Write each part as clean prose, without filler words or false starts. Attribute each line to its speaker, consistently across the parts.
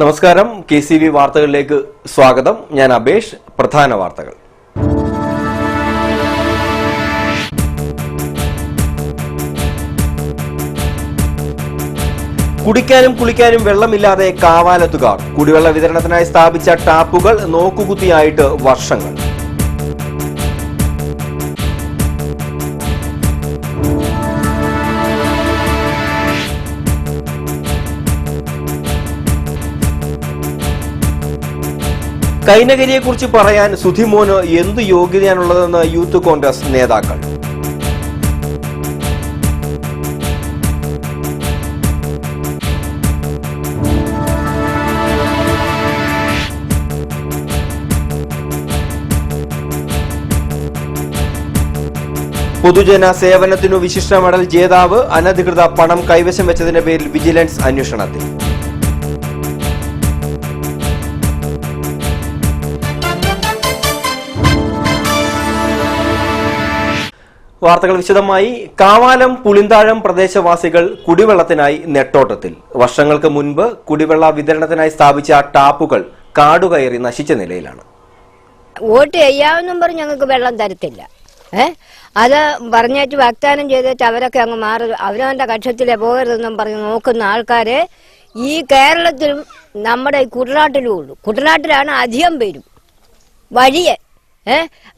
Speaker 1: നമസ്കാരം, KCV വാർത്തകളിലേക്ക് സ്വാഗതം. ഞാൻ അബേഷ്. പ്രധാന വാർത്തകൾ. കുടിക്കാനും കുളിക്കാനും വെള്ളമില്ലാതെ കാവാലത്തുകാർ. കുടിവെള്ള വിതരണത്തിനായി സ്ഥാപിച്ച ടാപ്പുകൾ നോക്കുകുത്തിയായിട്ട് വർഷങ്ങൾ. കൈനകരിയെക്കുറിച്ച് പറയാൻ സുധിമോന് എന്ത് യോഗ്യതയാണുള്ളതെന്ന് യൂത്ത് കോൺഗ്രസ് നേതാക്കൾ. പൊതുജന സേവനത്തിനു വിശിഷ്ട മെഡൽ ജേതാവ് അനധികൃത പണം കൈവശം വെച്ചതിന്റെ പേരിൽ വിജിലൻസ് അന്വേഷണത്തിൽ. വാർത്തകൾ വിശദമായി. കാവാലം പുളിന്താഴം പ്രദേശവാസികൾ കുടിവെള്ളത്തിനായി നെട്ടോട്ടത്തിൽ. വർഷങ്ങൾക്ക് മുൻപ് കുടിവെള്ള വിതരണത്തിനായി സ്ഥാപിച്ച ടാപ്പുകൾ കാടുകയറി നശിച്ച നിലയിലാണ്.
Speaker 2: വോട്ട് ചെയ്യാമെന്നും പറഞ്ഞ് ഞങ്ങൾക്ക് വെള്ളം തരത്തില്ല. അത് പറഞ്ഞേറ്റ് വാഗ്ദാനം ചെയ്തിട്ട് അവരൊക്കെ അങ്ങ് മാറി അവരവന്റെ കക്ഷത്തിലെ പോകരുതെന്നും പറഞ്ഞ് നോക്കുന്ന ആൾക്കാരെ ഈ കേരളത്തിലും നമ്മുടെ ഈ കുട്ടനാട്ടിലും ഉള്ളൂ. കുട്ടനാട്ടിലാണ് അധികം പേരും. വഴിയെ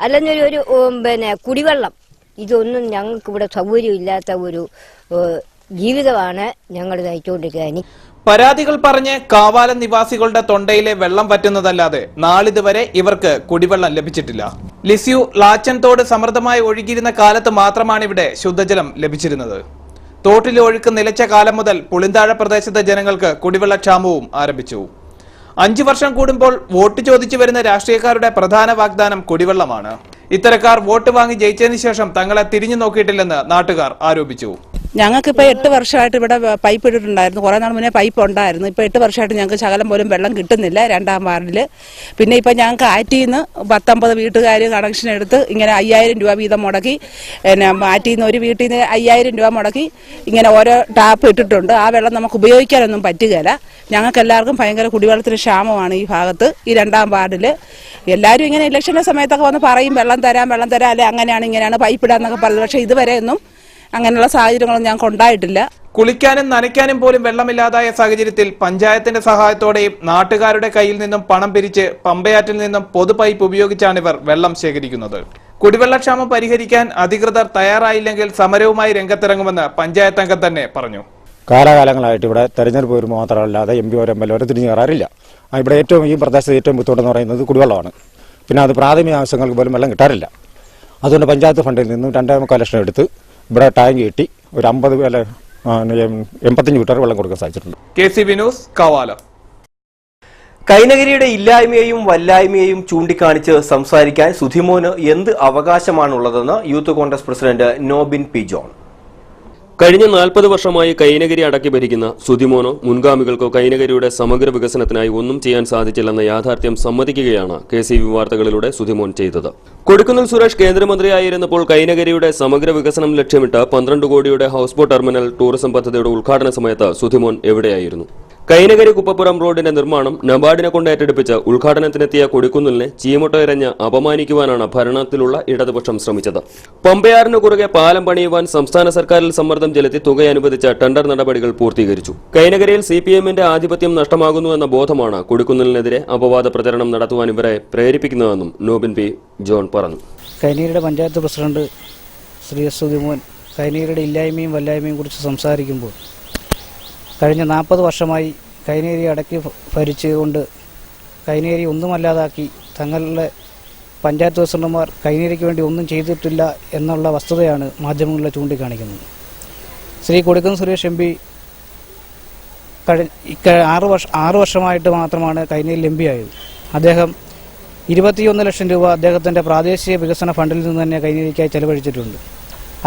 Speaker 2: അല്ലെങ്കിൽ ഒരു കുടിവെള്ളം ഇതൊന്നും ഞങ്ങൾക്ക് ഇവിടെ സൗകര്യമില്ലാത്ത ഒരു ജീവിതമാണ് ഞങ്ങൾ നയിച്ചുകൊണ്ടിരിക്കുക.
Speaker 3: പരാതികൾ പറഞ്ഞ് കാവാലം നിവാസികളുടെ തൊണ്ടയിലെ വെള്ളം പറ്റുന്നതല്ലാതെ നാളിതുവരെ ഇവർക്ക് കുടിവെള്ളം ലഭിച്ചിട്ടില്ല. ലിസ്യു ലാച്ചൻ തോട് സമൃദ്ധമായി ഒഴുകിയിരുന്ന കാലത്ത് മാത്രമാണ് ഇവിടെ ശുദ്ധജലം ലഭിച്ചിരുന്നത്. തോട്ടിലെ ഒഴുക്ക് നിലച്ച കാലം മുതൽ പുളിന്താഴ പ്രദേശത്തെ ജനങ്ങൾക്ക് കുടിവെള്ളക്ഷാമവും ആരംഭിച്ചു. 5 വർഷം കൂടുമ്പോൾ വോട്ട് ചോദിച്ചു വരുന്ന രാഷ്ട്രീയക്കാരുടെ പ്രധാന വാഗ്ദാനം കുടിവെള്ളമാണ്. ഇത്തരക്കാർ വോട്ട് വാങ്ങി ജയിച്ചതിന് ശേഷം തങ്ങളെ തിരിഞ്ഞു നോക്കിയിട്ടില്ലെന്ന് നാട്ടുകാർ ആരോപിച്ചു.
Speaker 4: ഞങ്ങൾക്കിപ്പോൾ 8 വർഷമായിട്ട് ഇവിടെ പൈപ്പ് ഇട്ടിട്ടുണ്ടായിരുന്നു. കുറേ നാൾ മുന്നേ പൈപ്പ് ഉണ്ടായിരുന്നു. ഇപ്പോൾ 8 വർഷമായിട്ട് ഞങ്ങൾക്ക് ശകലം പോലും വെള്ളം കിട്ടുന്നില്ല 2ാം വാർഡിൽ. പിന്നെ ഇപ്പം ഞങ്ങൾക്ക് ആറ്റിൽ നിന്ന് 19 വീട്ടുകാർ കണക്ഷൻ എടുത്ത് ഇങ്ങനെ 5000 രൂപ വീതം മുടക്കി, ആറ്റിൽ നിന്ന് ഒരു വീട്ടിൽ നിന്ന് 5000 രൂപ മുടക്കി ഇങ്ങനെ ഓരോ ടാപ്പ് ഇട്ടിട്ടുണ്ട്. ആ വെള്ളം നമുക്ക് ഉപയോഗിക്കാനൊന്നും പറ്റുകയില്ല. ഞങ്ങൾക്ക് എല്ലാവർക്കും ഭയങ്കര കുടിവെള്ളത്തിന് ക്ഷാമമാണ് ഈ ഭാഗത്ത്, ഈ 2ാം വാർഡിൽ. എല്ലാവരും ഇങ്ങനെ ഇലക്ഷൻ്റെ സമയത്തൊക്കെ വന്ന് പറയും വെള്ളം തരാം അല്ലെ അങ്ങനെയാണ് ഇങ്ങനെയാണ് പൈപ്പ് ഇടാന്നൊക്കെ പറയുന്നത്. പക്ഷേ ഇതുവരെ ഒന്നും അങ്ങനെയുള്ള സാഹചര്യങ്ങളൊന്നും ഞങ്ങൾക്ക് ഉണ്ടായിട്ടില്ല.
Speaker 3: കുളിക്കാനും നനയ്ക്കാനും പോലും വെള്ളമില്ലാതായ സാഹചര്യത്തിൽ പഞ്ചായത്തിന്റെ സഹായത്തോടെയും നാട്ടുകാരുടെ കയ്യിൽ നിന്നും പണം പിരിച്ച് പമ്പയാറ്റിൽ നിന്നും പൊതു പൈപ്പ് ഉപയോഗിച്ചാണ് ഇവർ വെള്ളം ശേഖരിക്കുന്നത്. കുടിവെള്ളക്ഷാമം പരിഹരിക്കാൻ അധികൃതർ തയ്യാറായില്ലെങ്കിൽ സമരവുമായി രംഗത്തിറങ്ങുമെന്ന് പഞ്ചായത്ത് അംഗം തന്നെ പറഞ്ഞു.
Speaker 5: കാലാകാലങ്ങളായിട്ട് ഇവിടെ തെരഞ്ഞെടുപ്പ് വരുമ്പോൾ മാത്രമല്ലാതെ MP ഓരോ MLA തിരിഞ്ഞു കയറാറില്ല. ഇവിടെ ഈ പ്രദേശത്ത് ഏറ്റവും ബുദ്ധിമുട്ടെന്ന് പറയുന്നത് കുടിവെള്ളമാണ്. പിന്നെ അത് പ്രാഥമിക ആവശ്യങ്ങൾക്ക് പോലും വെള്ളം കിട്ടാറില്ല. അതുകൊണ്ട് പഞ്ചായത്ത് ഫണ്ടിൽ നിന്നും 2.25 ലക്ഷം എടുത്ത് ഇവിടെ ടാങ്ക് കെട്ടി ഒരു 85 ലിറ്റർ വെള്ളം കൊടുക്കാൻ സാധിച്ചിട്ടുണ്ട്.
Speaker 3: KCV news Kavalam.
Speaker 1: കൈനകരിയുടെ ഇല്ലായ്മയെയും വല്ലായ്മയെയും ചൂണ്ടിക്കാണിച്ച് സംസാരിക്കാൻ സുധിമോന് എന്ത് അവകാശമാണുള്ളതെന്ന് youth Congress president Nobin P John.
Speaker 6: കഴിഞ്ഞ 40 വർഷമായി കൈനകരി അടക്കി ഭരിക്കുന്ന സുധിമോനോ മുൻഗാമികൾക്കോ കൈനകരിയുടെ സമഗ്ര വികസനത്തിനായി ഒന്നും ചെയ്യാൻ സാധിച്ചില്ലെന്ന യാഥാർത്ഥ്യം സമ്മതിക്കുകയാണ് KCV വാർത്തകളിലൂടെ സുധിമോൻ ചെയ്തത്. കൊടിക്കുന്നിൽ സുരേഷ് കേന്ദ്രമന്ത്രിയായിരുന്നപ്പോൾ കൈനകരിയുടെ സമഗ്ര വികസനം ലക്ഷ്യമിട്ട് 12 കോടിയുടെ ഹൗസ് ബോട്ട് ടെർമിനൽ ടൂറിസം പദ്ധതിയുടെ ഉദ്ഘാടന സമയത്ത് സുധിമോൻ എവിടെയായിരുന്നു? കൈനകരി കുപ്പപ്പുറം റോഡിന്റെ നിർമ്മാണം നബാർഡിനെ കൊണ്ട് ഏറ്റെടുപ്പിച്ച് ഉദ്ഘാടനത്തിനെത്തിയ കൊടിക്കുന്നിലിനെ ചീമുട്ടയെറിഞ്ഞ് അപമാനിക്കുവാനാണ് ഭരണത്തിലുള്ള ഇടതുപക്ഷം ശ്രമിച്ചത്. പമ്പയാറിന് കുറുകെ പാലം പണിയുവാൻ സംസ്ഥാന സർക്കാരിൽ സമ്മർദ്ദം ചെലുത്തി തുക അനുവദിച്ച ടെൻഡർ നടപടികൾ പൂർത്തീകരിച്ചു. കൈനകരിയിൽ CPMന്റെ ആധിപത്യം നഷ്ടമാകുന്നുവെന്ന ബോധമാണ് കൊടിക്കുന്നിലിനെതിരെ അപവാദ പ്രചരണം നടത്തുവാൻ ഇവരെ പ്രേരിപ്പിക്കുന്നതെന്നും നോബിൻ പി ജോൺ പറഞ്ഞു.
Speaker 7: കൈനകരിയുടെ പഞ്ചായത്ത് പ്രസിഡന്റ് ശ്രീ സുധിമോൻ കൈനകരിയുടെ ഇല്ലായ്മയും വല്ലായ്മയും കുറിച്ച് സംസാരിക്കുമ്പോൾ കഴിഞ്ഞ 40 വർഷമായി കൈനേരി അടക്കി ഭരിച്ചുകൊണ്ട് കൈനേരി ഒന്നുമല്ലാതാക്കി തങ്ങളുടെ പഞ്ചായത്ത് പ്രസിഡന്റുമാർ കൈനേരിക്ക് വേണ്ടി ഒന്നും ചെയ്തിട്ടില്ല എന്നുള്ള വസ്തുതയാണ് മാധ്യമങ്ങളിൽ ചൂണ്ടിക്കാണിക്കുന്നത്. ശ്രീ കൊടിക്കുന്നിൽ സുരേഷ് MP 6 വർഷമായിട്ട് മാത്രമാണ് കൈനേരിയിൽ MP ആയത്. അദ്ദേഹം 21 ലക്ഷം രൂപ അദ്ദേഹത്തിൻ്റെ പ്രാദേശിക വികസന ഫണ്ടിൽ നിന്ന് തന്നെ കൈനേരിക്കായി ചെലവഴിച്ചിട്ടുണ്ട്.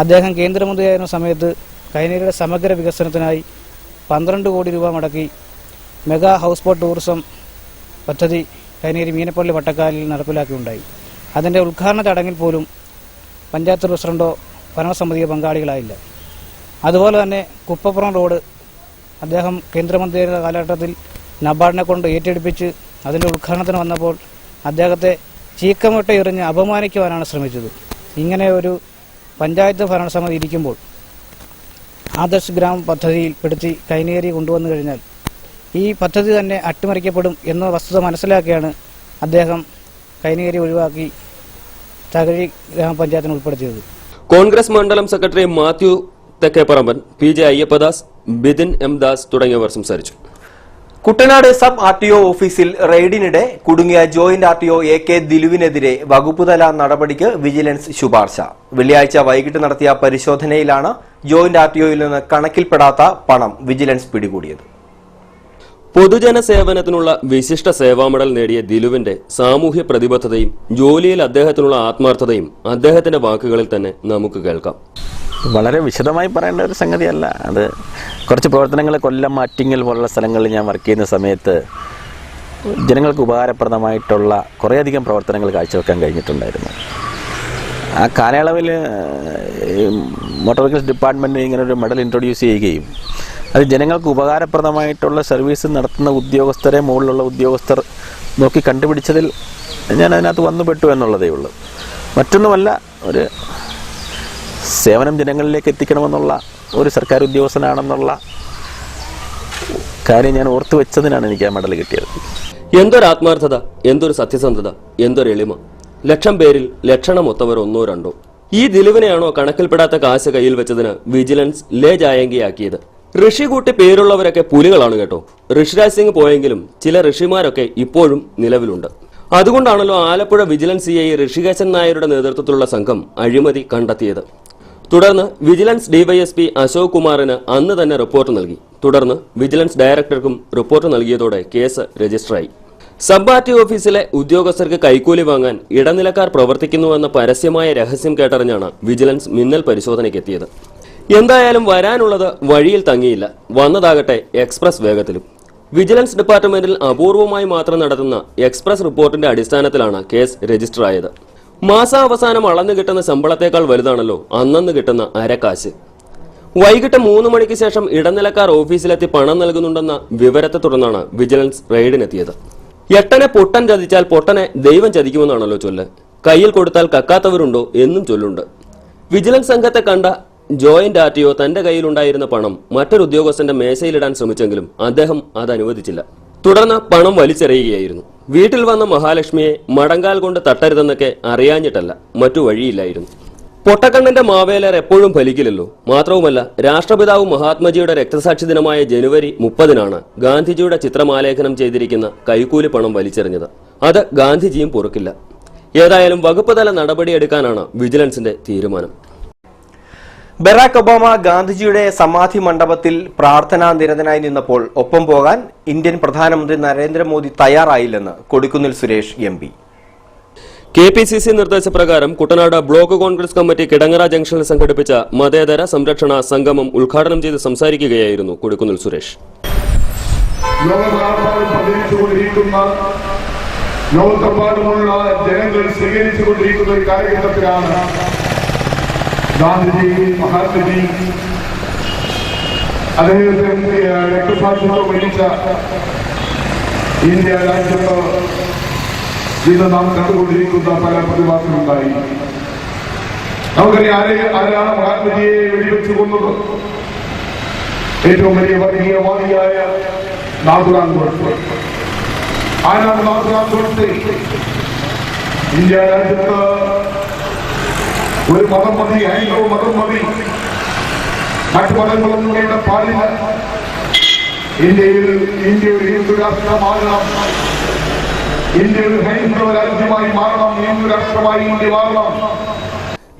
Speaker 7: അദ്ദേഹം കേന്ദ്രമന്ത്രിയായിരുന്ന സമയത്ത് കൈനേരിയുടെ സമഗ്ര വികസനത്തിനായി 12 കോടി രൂപ മുടക്കി മെഗാ ഹൗസ് ബോട്ട് ടൂറിസം പദ്ധതി കൈനേരി മീനപ്പള്ളി വട്ടക്കാലിൽ നടപ്പിലാക്കിയുണ്ടായി. അതിൻ്റെ ഉദ്ഘാടന ചടങ്ങിൽ പോലും പഞ്ചായത്ത് പ്രസിഡന്റോ ഭരണസമിതിയോ പങ്കാളികളായില്ല. അതുപോലെ തന്നെ കുപ്പപ്പുറം റോഡ് അദ്ദേഹം കേന്ദ്രമന്ത്രിയുടെ കാലഘട്ടത്തിൽ നബാർഡിനെ കൊണ്ട് ഏറ്റെടുപ്പിച്ച് അതിൻ്റെ ഉദ്ഘാടനത്തിന് വന്നപ്പോൾ അദ്ദേഹത്തെ ചീക്കമുട്ട എറിഞ്ഞ് അപമാനിക്കുവാനാണ് ശ്രമിച്ചത്. ഇങ്ങനെ ഒരു പഞ്ചായത്ത് ഭരണസമിതി ഇരിക്കുമ്പോൾ ആദർശ് ഗ്രാമ പദ്ധതിയിൽ പെടുത്തി കൈനകരി കൊണ്ടുവന്നു കഴിഞ്ഞാൽ ഈ പദ്ധതി തന്നെ അട്ടിമറിക്കപ്പെടും എന്ന വസ്തുത മനസ്സിലാക്കിയാണ് അദ്ദേഹം കൈനകരി ഒഴിവാക്കി തകഴി ഗ്രാമപഞ്ചായത്തിന് ഉൾപ്പെടുത്തിയത്.
Speaker 6: കോൺഗ്രസ് മണ്ഡലം secretary Mathew Thekkeparamban, PJ Ayyappadas, Bithin M. Das തുടങ്ങിയവർ സംസാരിച്ചു.
Speaker 1: കുട്ടനാട് സബ് RTO ഓഫീസിൽ റെയ്ഡിനിടെ കുടുങ്ങിയ ജോയിന്റ് RTO AK ദിലുവിനെതിരെ വകുപ്പുതല നടപടിക്ക് വിജിലൻസ് ശുപാർശ. വെള്ളിയാഴ്ച വൈകിട്ട് നടത്തിയ പരിശോധനയിലാണ് ജോയിന്റ് RTOയിൽ നിന്ന് കണക്കിൽപ്പെടാത്ത പണം വിജിലൻസ് പിടികൂടിയത്.
Speaker 6: പൊതുജന സേവനത്തിനുള്ള വിശിഷ്ട സേവാ മെഡൽ നേടിയ ദിലുവിന്റെ സാമൂഹ്യ പ്രതിബദ്ധതയും ജോലിയിൽ അദ്ദേഹത്തിനുള്ള ആത്മാർത്ഥതയും അദ്ദേഹത്തിന്റെ വാക്കുകളിൽ തന്നെ നമുക്ക് കേൾക്കാം.
Speaker 8: വളരെ വിശദമായി പറയേണ്ട ഒരു സംഗതിയല്ല അത്. കുറച്ച് പ്രവർത്തനങ്ങൾ കൊല്ലം, ആറ്റിങ്ങൽ പോലുള്ള സ്ഥലങ്ങളിൽ ഞാൻ വർക്ക് ചെയ്യുന്ന സമയത്ത് ജനങ്ങൾക്ക് ഉപകാരപ്രദമായിട്ടുള്ള കുറേയധികം പ്രവർത്തനങ്ങൾ കാഴ്ചവെക്കാൻ കഴിഞ്ഞിട്ടുണ്ടായിരുന്നു. ആ കാലയളവിൽ മോട്ടോർ വെഹിക്കിൾസ് ഡിപ്പാർട്ട്മെൻറ്റ് ഇങ്ങനൊരു മെഡൽ ഇൻട്രൊഡ്യൂസ് ചെയ്യുകയും അത് ജനങ്ങൾക്ക് ഉപകാരപ്രദമായിട്ടുള്ള സർവീസ് നടത്തുന്ന ഉദ്യോഗസ്ഥരെ മുകളിലുള്ള ഉദ്യോഗസ്ഥർ നോക്കി കണ്ടുപിടിച്ചതിൽ ഞാൻ അതിനകത്ത് വന്നുപെട്ടു എന്നുള്ളതേ ഉള്ളൂ. മറ്റൊന്നുമല്ല, ഒരു സേവനം ജനങ്ങളിലേക്ക് എത്തിക്കണമെന്നുള്ള ഒരു സർക്കാർ ഉദ്യോഗസ്ഥനാണെന്നുള്ള കാര്യം ഞാൻ ഓർത്തു വെച്ചതിനാണ് എനിക്ക് ആ മെഡൽ കിട്ടിയത്.
Speaker 6: എന്തൊരു ആത്മാർത്ഥത, എന്തൊരു സത്യസന്ധത, എന്തൊരു എളിമ. ലക്ഷം പേരിൽ ലക്ഷണമൊത്തവർ ഒന്നോ രണ്ടോ. ഈ ദിലുവിനെയാണോ കണക്കിൽപ്പെടാത്ത കാശ് കയ്യിൽ വെച്ചതിന് വിജിലൻസ് ലേജായങ്കിയാക്കിയത്? ഋഷി കൂട്ടി പേരുള്ളവരൊക്കെ പുലികളാണ് കേട്ടോ. ഋഷിരാജ് സിംഗ് പോയെങ്കിലും ചില ഋഷിമാരൊക്കെ ഇപ്പോഴും നിലവിലുണ്ട്. അതുകൊണ്ടാണല്ലോ ആലപ്പുഴ വിജിലൻസ് CI ഋഷികേശൻ നായരുടെ നേതൃത്വത്തിലുള്ള സംഘം അഴിമതി കണ്ടെത്തിയത്. തുടർന്ന് വിജിലൻസ് DYSP അശോക് കുമാറിന് അന്ന് തന്നെ റിപ്പോർട്ട് നൽകി. തുടർന്ന് വിജിലൻസ് ഡയറക്ടർക്കും റിപ്പോർട്ട് നൽകിയതോടെ കേസ് രജിസ്റ്ററായി. സബ് RTO ഓഫീസിലെ ഉദ്യോഗസ്ഥർക്ക് കൈക്കൂലി വാങ്ങാൻ ഇടനിലക്കാർ പ്രവർത്തിക്കുന്നുവെന്ന പരസ്യമായ രഹസ്യം കേട്ടറിഞ്ഞാണ് വിജിലൻസ് മിന്നൽ പരിശോധനയ്ക്കെത്തിയത്. എന്തായാലും വരാനുള്ളത് വഴിയിൽ തങ്ങിയില്ല. വന്നതാകട്ടെ എക്സ്പ്രസ് വേഗത്തിലും. വിജിലൻസ് ഡിപ്പാർട്ട്മെന്റിൽ അപൂർവമായി മാത്രം നടത്തുന്ന എക്സ്പ്രസ് റിപ്പോർട്ടിന്റെ അടിസ്ഥാനത്തിലാണ് കേസ് രജിസ്റ്റർ ആയത്. മാസാവസാനം അളന്നു കിട്ടുന്ന ശമ്പളത്തേക്കാൾ വലുതാണല്ലോ അന്നന്ന് കിട്ടുന്ന അരക്കാശ്. വൈകിട്ട് 3 മണിക്ക് ശേഷം ഇടനിലക്കാർ ഓഫീസിലെത്തി പണം നൽകുന്നുണ്ടെന്ന വിവരത്തെ തുടർന്നാണ് വിജിലൻസ് റെയ്ഡിനെത്തിയത്. എട്ടനെ പൊട്ടൻ ചതിച്ചാൽ പൊട്ടനെ ദൈവം ചതിക്കുമെന്നാണല്ലോ ചൊല്ല്. കയ്യിൽ കൊടുത്താൽ കക്കാത്തവരുണ്ടോ എന്നും ചൊല്ലുണ്ട്. വിജിലൻസ് സംഘത്തെ കണ്ട ജോയിന്റ് RTO തന്റെ കയ്യിലുണ്ടായിരുന്ന പണം മറ്റൊരു ഉദ്യോഗസ്ഥന്റെ മേശയിലിടാൻ ശ്രമിച്ചെങ്കിലും അദ്ദേഹം അത് അനുവദിച്ചില്ല. തുടർന്ന് പണം വലിച്ചെറിയുകയായിരുന്നു. വീട്ടിൽ വന്ന മഹാലക്ഷ്മിയെ മടങ്കാൽ കൊണ്ട് തട്ടരുതെന്നൊക്കെ അറിയാഞ്ഞിട്ടല്ല, മറ്റു വഴിയില്ലായിരുന്നു. പൊട്ടക്കണ്ണന്റെ മാവേലർ എപ്പോഴും ഫലിക്കില്ലല്ലോ. മാത്രവുമല്ല, രാഷ്ട്രപിതാവ് മഹാത്മജിയുടെ രക്തസാക്ഷി ദിനമായ ജനുവരി 30-നാണ് ഗാന്ധിജിയുടെ ചിത്രമാലേഖനം ചെയ്തിരിക്കുന്ന കൈക്കൂലി പണം വലിച്ചെറിഞ്ഞത്. അത് ഗാന്ധിജിയും പൊറുക്കില്ല. ഏതായാലും വകുപ്പുതല നടപടിയെടുക്കാനാണ് വിജിലൻസിന്റെ തീരുമാനം.
Speaker 1: ബറാക് ഒബാമ ഗാന്ധിജിയുടെ സമാധി മണ്ഡപത്തിൽ പ്രാർത്ഥനാ നിരതനായി നിന്നപ്പോൾ ഒപ്പം പോകാൻ ഇന്ത്യൻ പ്രധാനമന്ത്രി നരേന്ദ്രമോദി തയ്യാറായില്ലെന്ന് കൊടിക്കുന്നിൽ സുരേഷ് MP.
Speaker 6: KPCC നിർദ്ദേശപ്രകാരം കുട്ടനാട് ബ്ലോക്ക് കോൺഗ്രസ് കമ്മിറ്റി കിടങ്ങറ ജംഗ്ഷനിൽ സംഘടിപ്പിച്ച മതേതര സംരക്ഷണ സംഗമം ഉദ്ഘാടനം ചെയ്ത് സംസാരിക്കുകയായിരുന്നു കൊടിക്കുന്നിൽ സുരേഷ്.
Speaker 9: ലോകത്തെമ്പാടുമുള്ള ജനങ്ങൾ സ്വീകരിച്ചുകൊണ്ടിരിക്കുന്ന ഒരു കാലഘട്ടത്തിലാണ് ഗാന്ധിജി, മഹാത്മജി, അദ്ദേഹത്തിന്റെ രക്തസാക്ഷിത്വം വഹിച്ച ഇന്ത്യ രാജ്യത്ത് ഇന്ന് നാം കണ്ടുകൊണ്ടിരിക്കുന്ന പല പ്രതിഭാസങ്ങളുണ്ടായി. നമുക്കറിയാം ആരാണ് മഹാത്മജിയെ വെടിവെച്ചു കൊന്നത്? ഏറ്റവും വലിയ വർഗീയവാദിയായ നാഥുറാം ഗോഡ്സെ. ആരാണ് നാഥുറാം ഗോഡ്സെ? ഇന്ത്യ രാജ്യത്ത് ഒരു മതം മതി, ഹൈന്ദവ മതം മതി, മറ്റു മതങ്ങളൊന്നും വേണ്ട പാടില്ല. ഇന്ത്യ ഒരു ഹിന്ദു രാഷ്ട്രമാകണം, ഇന്ത്യ ഒരു ഹൈന്ദവ രാജ്യമായി മാറണം, ഹിന്ദു രാഷ്ട്രമായി ഇന്ത്യ മാറണം.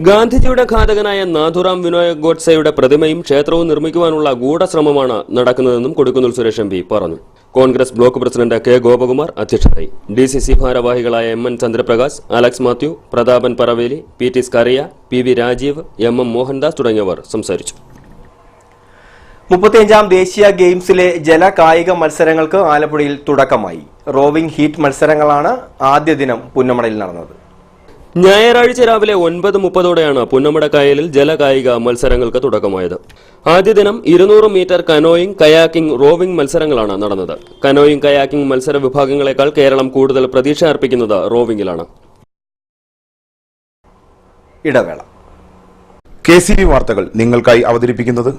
Speaker 6: ഗാന്ധിജിയുടെ ഘാതകനായ നാഥുറാം വിനോയ് ഗോഡ്സെയുടെ പ്രതിമയും ക്ഷേത്രവും നിർമ്മിക്കുവാനുള്ള ഗൂഢശ്രമമാണ് നടക്കുന്നതെന്നും കൊടിക്കുന്നിൽ സുരേഷ് MP പറഞ്ഞു. Congress block president K. Gopakumar അധ്യക്ഷനായി. DCC ഭാരവാഹികളായ MN Chandraprakash, Alex Mathew, Prathapan Paraveli, PT Skaria, PV Rajeev, MM Mohandas തുടങ്ങിയവർ സംസാരിച്ചു.
Speaker 1: 35ാം ദേശീയ ഗെയിംസിലെ ജല കായിക മത്സരങ്ങൾക്ക് ആലപ്പുഴയിൽ തുടക്കമായി. റോവിംഗ് ഹീറ്റ് മത്സരങ്ങളാണ് ആദ്യ ദിനം പുന്നമടയിൽ നടന്നത്.
Speaker 6: ഞായറാഴ്ച രാവിലെ 9:30 പുന്നമടക്കായലിൽ ജലകായിക മത്സരങ്ങൾക്ക് തുടക്കമായത്. ആദ്യ ദിനം 200 മീറ്റർ കനോയിങ്, കയാക്കിംഗ്, റോവിംഗ് മത്സരങ്ങളാണ് നടന്നത്. കനോയിങ്, കയാക്കിംഗ് മത്സര വിഭാഗങ്ങളെക്കാൾ കേരളം കൂടുതൽ പ്രതീക്ഷ അർപ്പിക്കുന്നത് റോവിംഗിലാണ്.
Speaker 1: ഇടവേള.
Speaker 10: KCV വാർത്തകൾ നിങ്ങൾക്കായി അവതരിപ്പിക്കുന്നത്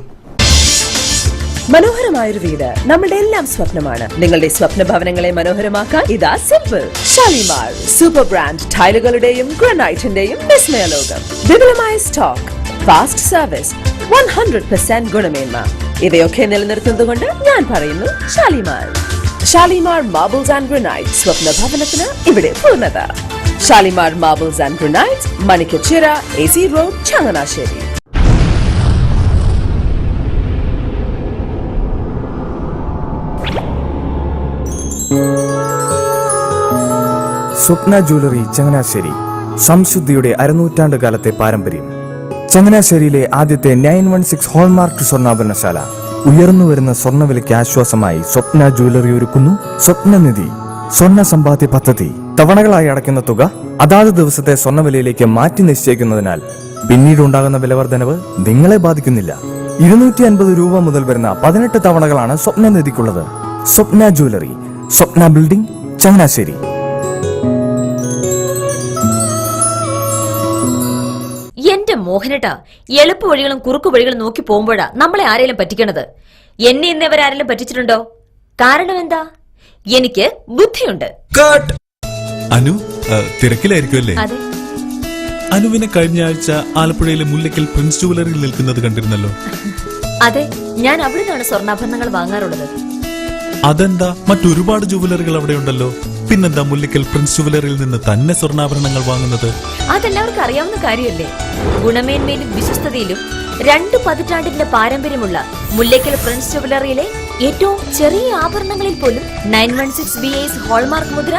Speaker 11: മനോഹരമായൊരു വീട് നമ്മുടെ എല്ലാം സ്വപ്നമാണ്. നിങ്ങളുടെ സ്വപ്ന ഭവനങ്ങളെ മനോഹരമാക്കാൻ ഇതാ സിമ്പിൾ. ഷാലിമാർ സൂപ്പർ ബ്രാൻഡ് ടൈലുകളുടെയും ഗ്രാനൈറ്റിന്റെയും വിസ്മയ ലോകം. വിപുലമായ സ്റ്റോക്ക്, ഫാസ്റ്റ് സർവീസ്, 100% ഗുണമേന്മ, ഇവയൊക്കെ നിലനിർത്തുന്നതുകൊണ്ട് ഞാൻ പറയുന്നു Shalimar. Shalimar marbles and granite, സ്വപ്ന ഭവനത്തിന് ഇവിടെ പൂർണ്ണത. Shalimar marbles and granite, Manikkachira, AC road, Changanassery.
Speaker 12: Swapna jewellery Changanassery, സംശുദ്ധിയുടെ അരനൂറ്റാണ്ട് കാലത്തെ പാരമ്പര്യം. ചങ്ങനാശ്ശേരിയിലെ ആദ്യത്തെ 916 ഹോൾമാർക്ക് സ്വർണ്ണാഭരണശാല. ഉയർന്നുവരുന്ന സ്വർണ്ണവിലയ്ക്ക് ആശ്വാസമായി സ്വപ്ന ജ്വല്ലറി ഒരുക്കുന്നു സ്വപ്നനിധി സ്വർണ്ണ സമ്പാദ്യ പദ്ധതി. തവണകളായി അടയ്ക്കുന്ന തുക അതാത് ദിവസത്തെ സ്വർണ്ണവിലയിലേക്ക് മാറ്റി നിശ്ചയിക്കുന്നതിനാൽ പിന്നീട് ഉണ്ടാകുന്ന വിലവർദ്ധനവ് നിങ്ങളെ ബാധിക്കുന്നില്ല. 250 രൂപ മുതൽ വരുന്ന 18 തവണകളാണ് സ്വപ്നനിധിക്കുള്ളത്. സ്വപ്ന ജ്വല്ലറി, സ്വപ്ന ബിൽഡിംഗ്, ചങ്ങനാശ്ശേരി.
Speaker 13: എന്റെ മോഹനേട്ടാ, എളുപ്പ വഴികളും കുറുക്കു വഴികളും നോക്കി പോകുമ്പോഴാ നമ്മളെ ആരെങ്കിലും പറ്റിക്കണത്. എന്നെ ഇന്നവരാരെങ്കിലും പറ്റിച്ചിട്ടുണ്ടോ? കാരണം എന്താ? എനിക്ക് ബുദ്ധിയുണ്ട്.
Speaker 14: അനു തിരക്കിലായിരിക്കുമല്ലേ?
Speaker 13: അതെ.
Speaker 14: അനുവിനെ കഴിഞ്ഞ ആഴ്ച ആലപ്പുഴയിലെ മുല്ലയ്ക്കൽ പ്രിൻസ് ജുവലറിയിൽ നിൽക്കുന്നത് കണ്ടിരുന്നല്ലോ.
Speaker 13: അതെ, ഞാൻ അവിടെ നിന്നാണ് സ്വർണ്ണാഭരണങ്ങൾ വാങ്ങാറുള്ളത്.
Speaker 14: അതെന്താ, മറ്റൊരുപാട് ജുവലറികൾ അവിടെ ഉണ്ടല്ലോ, പിന്നെന്താ മുല്ലയ്ക്കൽ പ്രിൻസ് ജുവലറിയിൽ നിന്ന് തന്നെ സ്വർണ്ണാഭരണങ്ങൾ വാങ്ങുന്നത്?
Speaker 13: അതെല്ലാവർക്കും അറിയാവുന്ന കാര്യമല്ലേ. ഗുണമേന്മയിലും വിശ്വസ്തതയിലും 2 പതിറ്റാണ്ടിന്റെ പാരമ്പര്യമുള്ള മുല്ലയ്ക്കൽ പ്രിൻസ് ജുവലറിയിലെ ഏറ്റവും ചെറിയ ആഭരണങ്ങളിൽ പോലും 916 BIS ഹോൾമാർക്ക് മുദ്ര